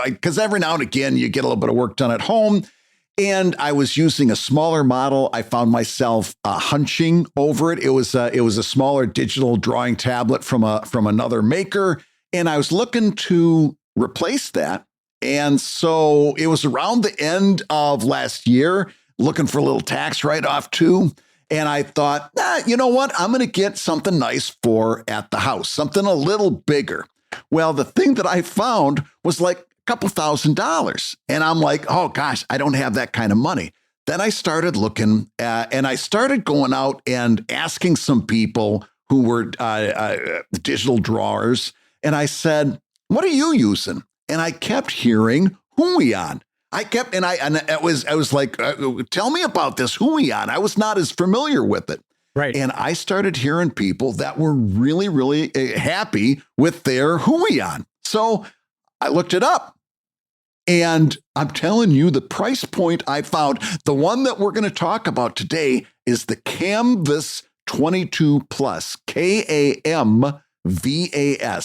Because every now and again, you get a little bit of work done at home. And I was using a smaller model. I found myself hunching over it. It was a smaller digital drawing tablet from another maker, and I was looking to replace that. And so it was around the end of last year, looking for a little tax write-off too. And I thought, you know what? I'm going to get something nice for at the house, something a little bigger. Well, the thing that I found was like a couple $1,000. And I'm like, oh gosh, I don't have that kind of money. Then I started looking and I started going out and asking some people who were digital drawers. And I said, what are you using? And I kept hearing Huion. I was like, tell me about this Huion. I was not as familiar with it. Right. And I started hearing people that were really, really happy with their Huion. So I looked it up. And I'm telling you, the price point I found, the one that we're going to talk about today is the Canvas 22 Plus, Canvas.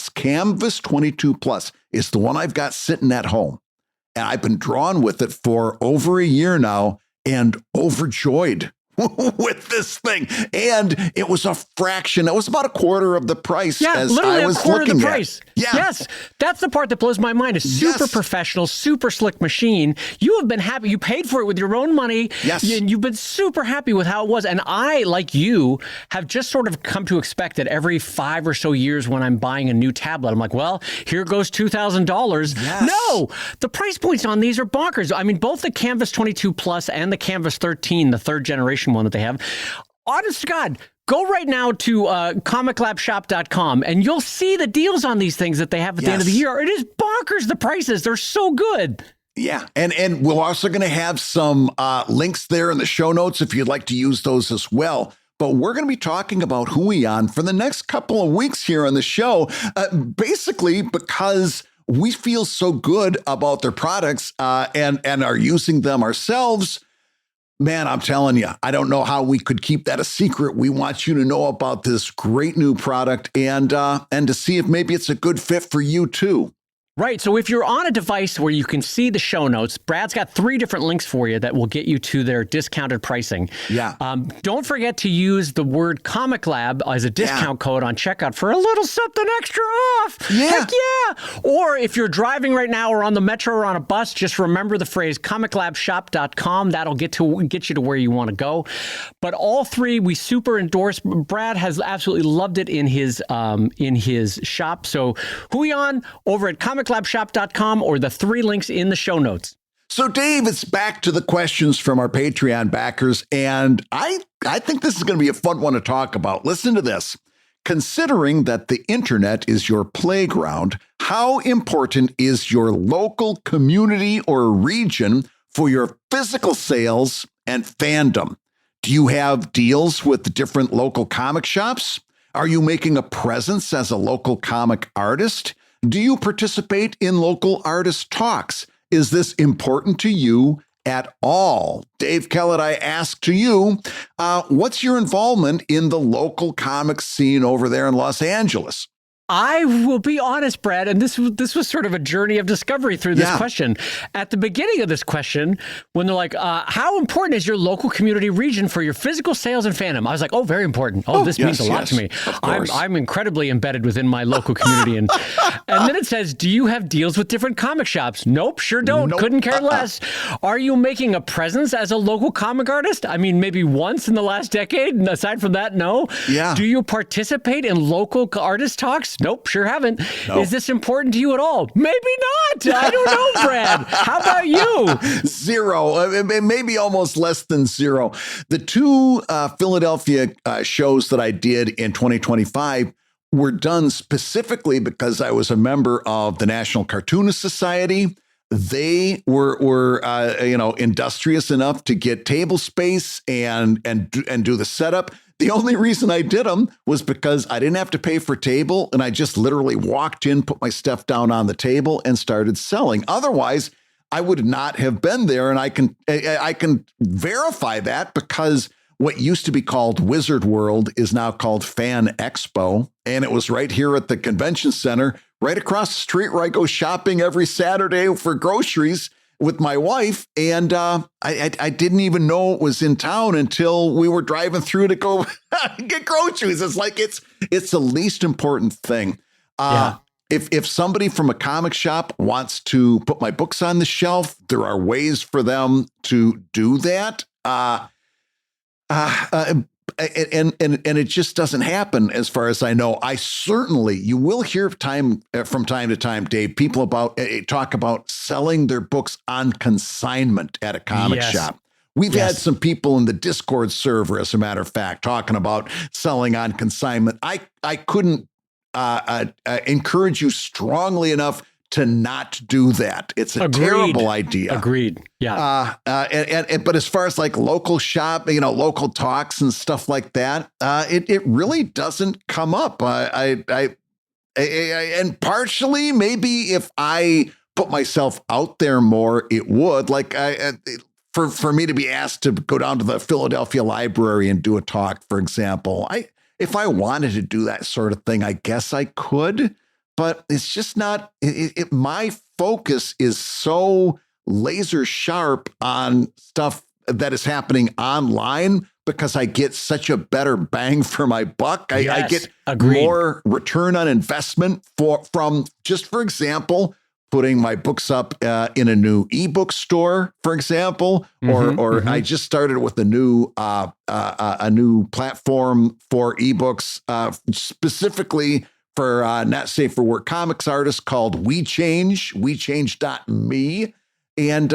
Canvas 22 Plus is the one I've got sitting at home. And I've been drawn with it for over a year now and overjoyed with this thing. And it was a fraction. It was about a quarter of the price. Yeah, as literally I was a quarter of the looking price. at. Yeah. Yes, that's the part that blows my mind. A super professional, super slick machine. You have been happy. You paid for it with your own money. Yes. And you've been super happy with how it was. And I, like you, have just sort of come to expect that every 5 or so years when I'm buying a new tablet, I'm like, well, here goes $2,000. Yes. No, the price points on these are bonkers. I mean, both the Canvas 22 Plus and the Canvas 13, the third generation one that they have, honest to God, go right now to comiclabshop.com and you'll see the deals on these things that they have at the end of the year. It is bonkers, the prices. They're so good. Yeah. And we're also going to have some links there in the show notes if you'd like to use those as well. But we're going to be talking about Huion for the next couple of weeks here on the show, basically because we feel so good about their products and are using them ourselves. Man, I'm telling you, I don't know how we could keep that a secret. We want you to know about this great new product and to see if maybe it's a good fit for you too. Right. So if you're on a device where you can see the show notes, Brad's got 3 different links for you that will get you to their discounted pricing. Yeah. Don't forget to use the word Comic Lab as a discount code on checkout for a little something extra off. Yeah. Heck yeah. Or if you're driving right now or on the metro or on a bus, just remember the phrase comiclabshop.com. That'll get you to where you want to go. But all 3 we super endorse. Brad has absolutely loved it in his shop. So Huion over at comiclabshop.com or the 3 links in the show notes. So, Dave, it's back to the questions from our Patreon backers, and I think this is going to be a fun one to talk about. Listen to this. Considering that the internet is your playground, how important is your local community or region for your physical sales and fandom? Do you have deals with different local comic shops? Are you making a presence as a local comic artist? Do you participate in local artist talks? Is this important to you at all? Dave Kellett, I ask to you, what's your involvement in the local comic scene over there in Los Angeles? I will be honest, Brad, and this was sort of a journey of discovery through this question. At the beginning of this question, when they're like, how important is your local community region for your physical sales and fandom? I was like, oh, very important. This means a lot to me. I'm incredibly embedded within my local community. And then it says, do you have deals with different comic shops? Nope, sure don't. Nope. Couldn't care less. Are you making a presence as a local comic artist? I mean, maybe once in the last decade. And aside from that, no. Yeah. Do you participate in local artist talks? Nope, sure haven't. Nope. Is this important to you at all? Maybe not. I don't know, Brad. How about you? 0. Maybe almost less than 0. The 2 Philadelphia shows that I did in 2025 were done specifically because I was a member of the National Cartoonist Society. They were industrious enough to get table space and do the setup. The only reason I did them was because I didn't have to pay for table, and I just literally walked in, put my stuff down on the table, and started selling. Otherwise, I would not have been there, and I can verify that because what used to be called Wizard World is now called Fan Expo, and it was right here at the convention center, right across the street where I go shopping every Saturday for groceries with my wife, and I didn't even know it was in town until we were driving through to go get groceries. It's like it's the least important thing. If somebody from a comic shop wants to put my books on the shelf, there are ways for them to do that. and it just doesn't happen as far as I know. You will hear from time to time, Dave, people talk about selling their books on consignment at a comic shop. We've had some people in the Discord server, as a matter of fact, talking about selling on consignment. I couldn't encourage you strongly enough to not do that. It's a terrible idea. Agreed. Yeah. But as far as like local shop, local talks and stuff like that, it really doesn't come up. And partially, maybe if I put myself out there more, it would. Like for me to be asked to go down to the Philadelphia Library and do a talk, for example, if I wanted to do that sort of thing, I guess I could. But it's just not, my focus is so laser sharp on stuff that is happening online because I get such a better bang for my buck. I get more return on investment from just, for example, putting my books up in a new ebook store, for example, or I just started with a new platform for ebooks specifically for not safe for work comics artists called WeChange.me. And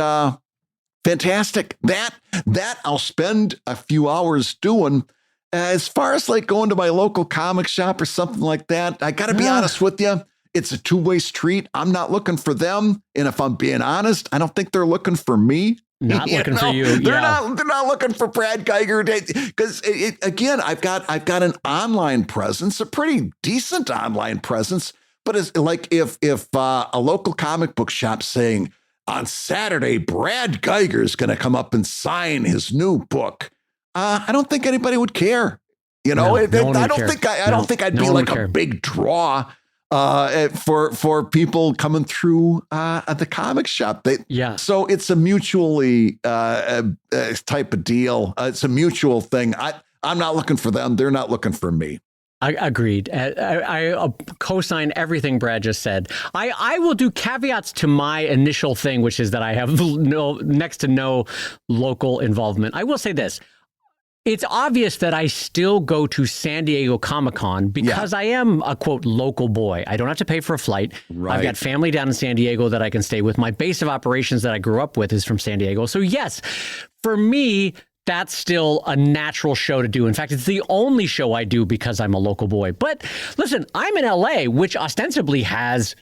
fantastic. That I'll spend a few hours doing. As far as like going to my local comic shop or something like that, I got to be honest with you. It's a two-way street. I'm not looking for them. And if I'm being honest, I don't think they're looking for me. Not looking for you. They're not looking for Brad Geiger because again, I've got an online presence, a pretty decent online presence. But it's like if a local comic book shop saying on Saturday, Brad Geiger is going to come up and sign his new book, I don't think anybody would care. I don't think I'd be like a big draw for people coming through at the comic shop. So it's a mutually type of deal. It's a mutual thing. I'm not looking for them. They're not looking for me. I agreed. I co-sign everything Brad just said. I will do caveats to my initial thing, which is that I have next to no local involvement. I will say this. It's obvious that I still go to San Diego Comic-Con because I am a, quote, local boy. I don't have to pay for a flight. Right. I've got family down in San Diego that I can stay with. My base of operations that I grew up with is from San Diego. So yes, for me, that's still a natural show to do. In fact, it's the only show I do because I'm a local boy. But listen, I'm in LA, which ostensibly has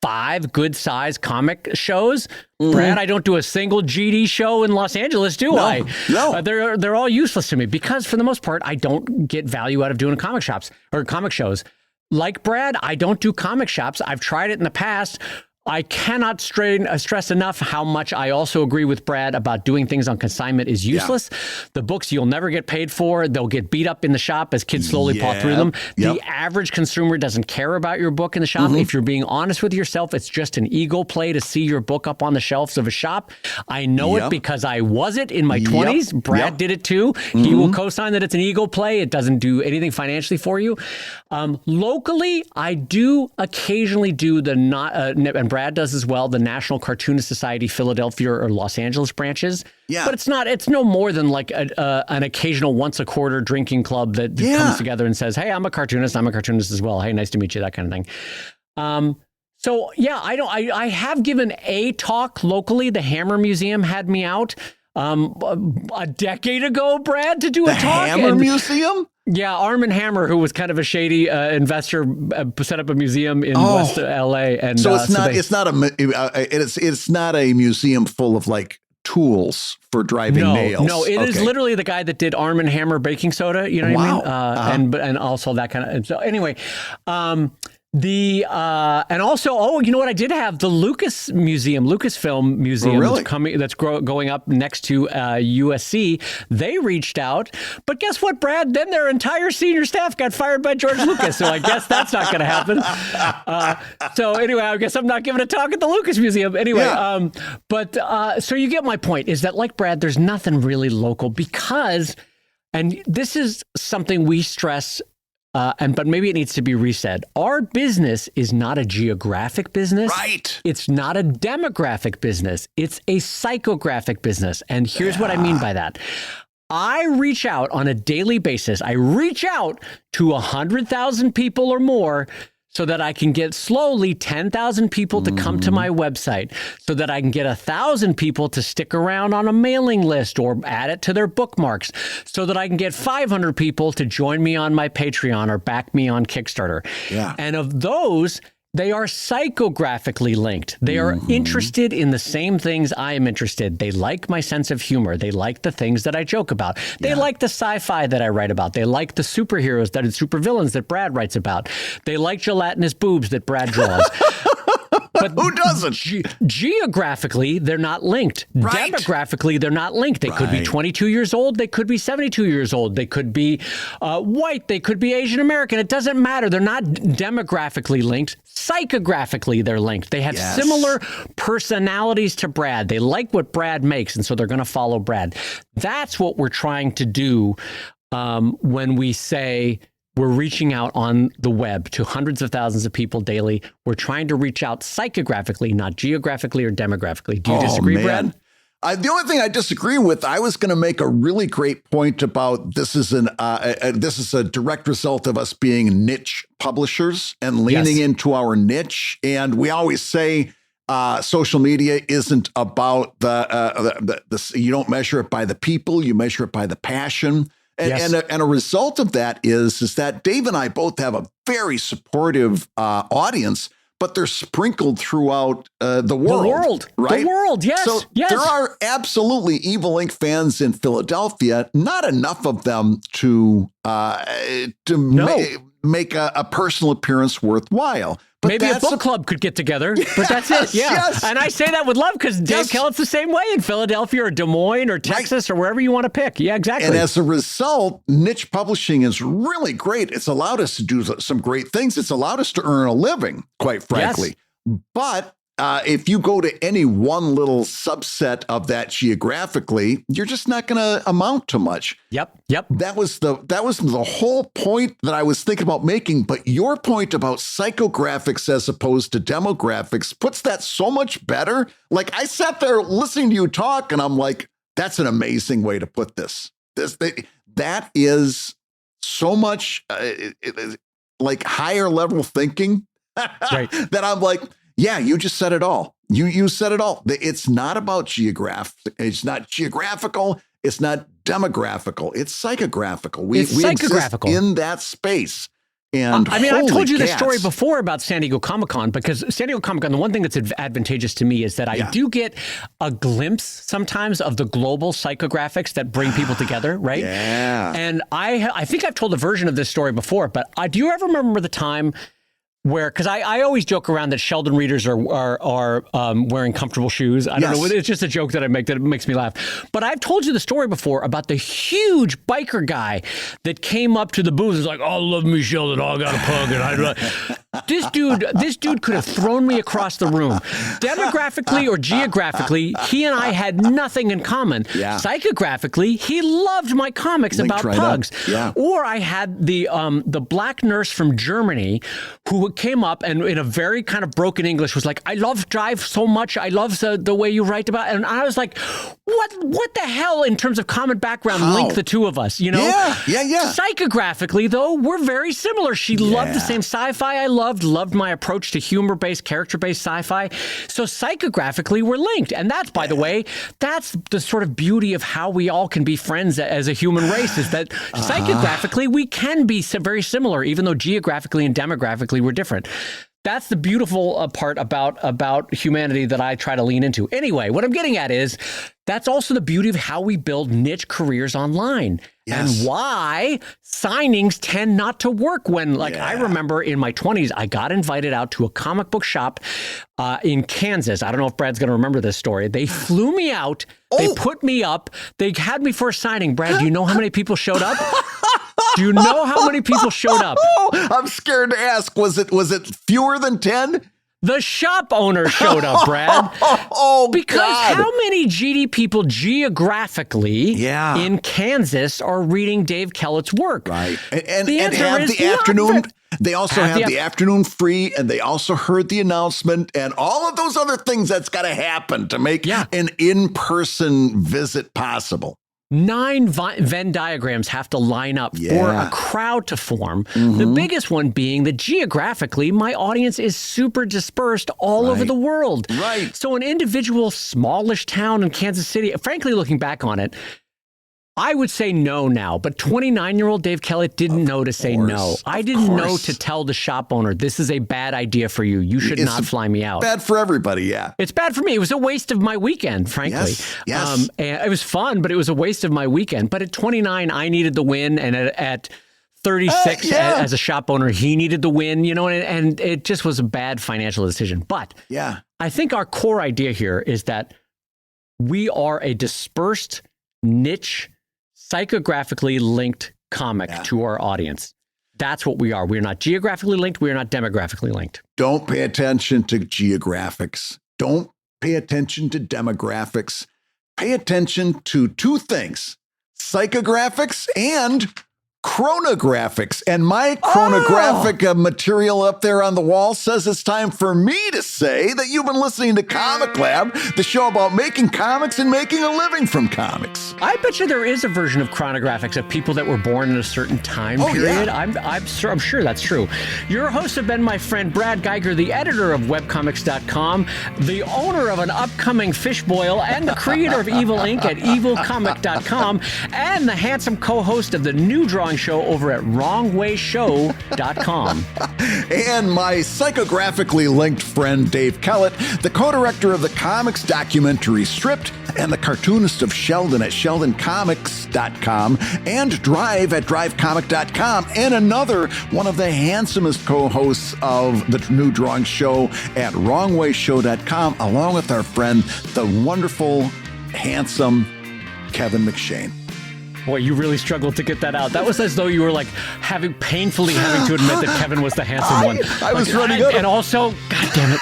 5 good-sized comic shows. Brad, I don't do a single GD show in Los Angeles, do I? No. They're all useless to me because, for the most part, I don't get value out of doing comic shops or comic shows. Like Brad, I don't do comic shops. I've tried it in the past. I cannot stress enough how much I also agree with Brad about doing things on consignment is useless. Yeah. The books you'll never get paid for. They'll get beat up in the shop as kids slowly paw through them. The average consumer doesn't care about your book in the shop. If you're being honest with yourself, it's just an ego play to see your book up on the shelves of a shop. I know it because I was it in my 20s. Brad did it too. He will co-sign that it's an ego play. It doesn't do anything financially for you. Locally, I do occasionally do and Brad does as well, the National Cartoonist Society Philadelphia or Los Angeles branches. Yeah. But it's no more than like an occasional once a quarter drinking club that comes together and says, hey, I'm a cartoonist as well. Hey, nice to meet you, that kind of thing. So yeah, I have given a talk locally. The Hammer Museum had me out a decade ago, Brad, to do a talk. The Hammer Museum? Yeah, Arm & Hammer, who was kind of a shady investor, set up a museum in West LA, and so it's not a museum full of like tools for driving nails. No, it is literally the guy that did Arm & Hammer baking soda. You know what I mean? And also that kind of. And so anyway. And also, you know what? I did have the Lucasfilm Museum that's going up next to USC. They reached out, but guess what, Brad? Then their entire senior staff got fired by George Lucas. So I guess that's not going to happen. So anyway, I guess I'm not giving a talk at the Lucas Museum. Anyway, so you get my point, is that like Brad, there's nothing really local because, and this is something we stress but maybe it needs to be resaid. Our business is not a geographic business. Right. It's not a demographic business. It's a psychographic business. And here's what I mean by that. I reach out on a daily basis. I reach out to 100,000 people or more so that I can get slowly 10,000 people to come to my website, so that I can get 1,000 people to stick around on a mailing list or add it to their bookmarks, so that I can get 500 people to join me on my Patreon or back me on Kickstarter. Yeah. And of those, they are psychographically linked. They are interested in the same things I am interested. They like my sense of humor. They like the things that I joke about. They like the sci-fi that I write about. They like the superheroes and supervillains that Brad writes about. They like gelatinous boobs that Brad draws. But who doesn't? Geographically, they're not linked. Right. Demographically, they're not linked. They could be 22 years old. They could be 72 years old. They could be white. They could be Asian American. It doesn't matter. They're not demographically linked. Psychographically, they're linked. They have similar personalities to Brad. They like what Brad makes, and so they're going to follow Brad. That's what we're trying to do when we say we're reaching out on the web to hundreds of thousands of people daily. We're trying to reach out psychographically, not geographically or demographically. Do you disagree, Brad? The only thing I disagree with, I was going to make a really great point about this is a direct result of us being niche publishers and leaning into our niche. And we always say social media isn't about the you don't measure it by the people, you measure it by the passion. And a result of that is that Dave and I both have a very supportive audience, but they're sprinkled throughout the world. Right? The world, yes. So there are absolutely Evil Ink fans in Philadelphia, not enough of them to make a personal appearance worthwhile. But maybe a book club could get together, but that's it. Yeah. Yes. And I say that with love because Dave Kellett's the same way in Philadelphia or Des Moines or Texas or wherever you want to pick. Yeah, exactly. And as a result, niche publishing is really great. It's allowed us to do some great things. It's allowed us to earn a living, quite frankly. Yes. But if you go to any one little subset of that geographically, you're just not going to amount to much. Yep. That was the whole point that I was thinking about making. But your point about psychographics as opposed to demographics puts that so much better. Like I sat there listening to you talk, and I'm like, that's an amazing way to put this. That is so much like higher level thinking that I'm like, yeah, you just said it all. You said it all. It's not about it's not geographical. It's not demographical. It's psychographical. We exist in that space. And I mean, I've told you this story before about San Diego Comic-Con, because San Diego Comic-Con, the one thing that's advantageous to me is that I do get a glimpse sometimes of the global psychographics that bring people together, right? Yeah. And I think I've told a version of this story before, but do you ever remember the time where, because I always joke around that Sheldon readers are wearing comfortable shoes. I don't know. It's just a joke that I make that makes me laugh. But I've told you the story before about the huge biker guy that came up to the booth and was like, "Oh, love me, Sheldon. Oh, I got a pug." And this dude could have thrown me across the room. Demographically or geographically, he and I had nothing in common. Yeah. Psychographically, he loved my comics about pugs. Yeah. Or I had the black nurse from Germany who came up and in a very kind of broken English was like, "I love Drive so much. I love the way you write about it." And I was like, what the hell in terms of common background link the two of us, you know? Yeah. Psychographically, though, we're very similar. She loved the same sci-fi I loved my approach to humor-based, character-based sci-fi. So psychographically, we're linked. And that's, by the way, that's the sort of beauty of how we all can be friends as a human race, is that psychographically, we can be very similar, even though geographically and demographically, we're different. That's the beautiful part about humanity that I try to lean into. Anyway, what I'm getting at is that's also the beauty of how we build niche careers online. Yes. And why signings tend not to work when, I remember in my 20s, I got invited out to a comic book shop in Kansas. I don't know if Brad's going to remember this story. They flew me out. They put me up. They had me for a signing. Brad, do you know how many people showed up? Do you know how many people showed up? I'm scared to ask. Was it fewer than 10? The shop owner showed up, Brad. Because God. How many GD people geographically in Kansas are reading Dave Kellett's work? Right. And have the afternoon. They also have the afternoon free, and they also heard the announcement and all of those other things that's got to happen to make an in-person visit possible. 9 Venn diagrams have to line up for a crowd to form. The biggest one being that geographically, my audience is super dispersed all over the world. Right. So an individual smallish town in Kansas City, frankly, looking back on it, I would say no now, but 29-year-old Dave Kellett didn't know to say no. I didn't know to tell the shop owner, this is a bad idea for you. You should not fly me out. Bad for everybody, yeah. It's bad for me. It was a waste of my weekend, frankly. Yes. And it was fun, but it was a waste of my weekend. But at 29, I needed the win, and at 36, as a shop owner, he needed the win, and it just was a bad financial decision. But I think our core idea here is that we are a dispersed, niche, psychographically linked comic to our audience. That's what we are. We're not geographically linked. We're not demographically linked. Don't pay attention to geographics. Don't pay attention to demographics. Pay attention to 2 things, psychographics and chronographics. And my chronographic material up there on the wall says it's time for me to say that you've been listening to Comic Lab, the show about making comics and making a living from comics. I bet you there is a version of chronographics of people that were born in a certain time period. I'm sure that's true. Your hosts have been my friend Brad Geiger, the editor of webcomics.com, the owner of an upcoming fish boil, and the creator of Evil Inc. at evilcomic.com, and the handsome co-host of the new drawing show over at wrongwayshow.com. And my psychographically linked friend Dave Kellett, the co-director of the comics documentary Stripped and the cartoonist of Sheldon at sheldoncomics.com and Drive at drivecomic.com, and another one of the handsomest co-hosts of the new drawing show at wrongwayshow.com, along with our friend, the wonderful, handsome Kevin McShane. Boy, you really struggled to get that out. That was as though you were like painfully having to admit that Kevin was the handsome one. I was running out. And also, God damn it,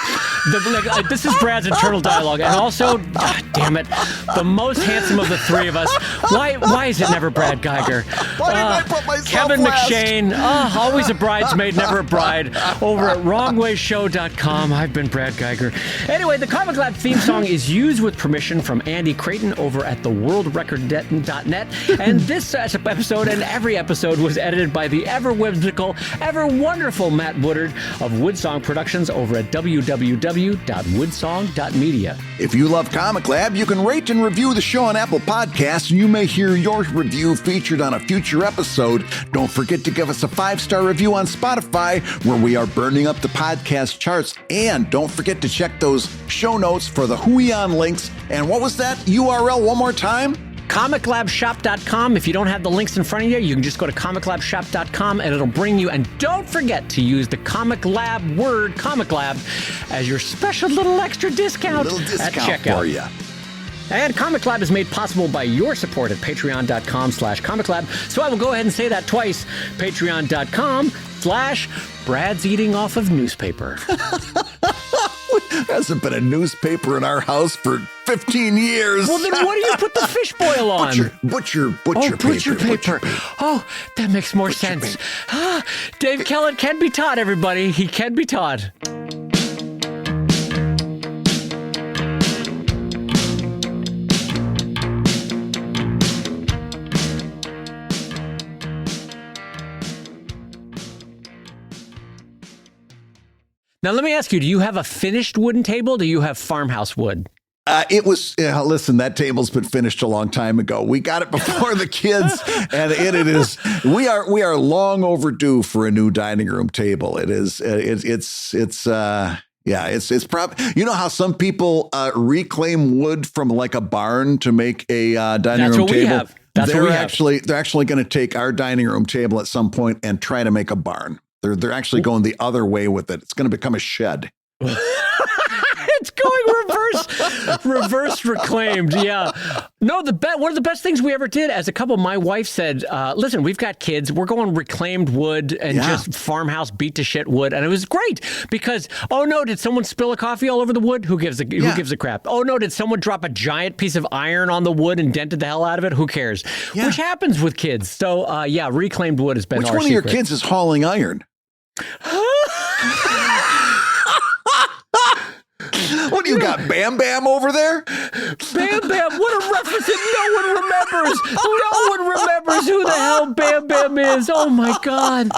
this is Brad's internal dialogue. And also, God damn it, the most handsome of the 3 of us. Why is it never Brad Geiger? Why didn't I put myself Kevin last? McShane, always a bridesmaid, never a bride. Over at wrongwayshow.com, I've been Brad Geiger. Anyway, the Comic Lab theme song is used with permission from Andy Creighton over at theworldrecord.net. And this episode and every episode was edited by the ever whimsical, ever wonderful Matt Woodard of Woodsong Productions over at www.woodsong.media. If you love Comic Lab, you can rate and review the show on Apple Podcasts, and you may hear your review featured on a future episode. Don't forget to give us a 5-star review on Spotify, where we are burning up the podcast charts. And don't forget to check those show notes for the Huion links. And what was that URL one more time? comiclabshop.com. If you don't have the links in front of you, you can just go to comiclabshop.com and it'll bring you. And don't forget to use the Comic Lab word, Comic Lab, as your special little extra discount, at checkout. For you. And Comic Lab is made possible by your support at patreon.com/Comic Lab. So I will go ahead and say that twice. Patreon.com/Brad's eating off of newspaper. There hasn't been a newspaper in our house for 15 years. Well, then what do you put the fish boil on? Butcher paper. Oh, that makes more sense. Dave Kellett can be taught, everybody. He can be taught. Now, let me ask you, do you have a finished wooden table? Do you have farmhouse wood? Listen, that table's been finished a long time ago. We got it before the kids, and it is, we are long overdue for a new dining room table. It is, it's probably, you know how some people reclaim wood from like a barn to make a dining room table? We have. They're actually going to take our dining room table at some point and try to make a barn. They're actually going the other way with it. It's going to become a shed. It's going reverse reclaimed. Yeah. No, one of the best things we ever did as a couple, my wife said, listen, we've got kids. We're going reclaimed wood and just farmhouse beat to shit wood. And it was great because, oh no, did someone spill a coffee all over the wood? Who gives a crap? Oh no, did someone drop a giant piece of iron on the wood and dented the hell out of it? Who cares? Yeah. Which happens with kids. So reclaimed wood has been our secret. Which one of your kids is hauling iron? What you got Bam Bam over there? Bam Bam, what a reference that no one remembers. No one remembers who the hell Bam Bam is. Oh my God.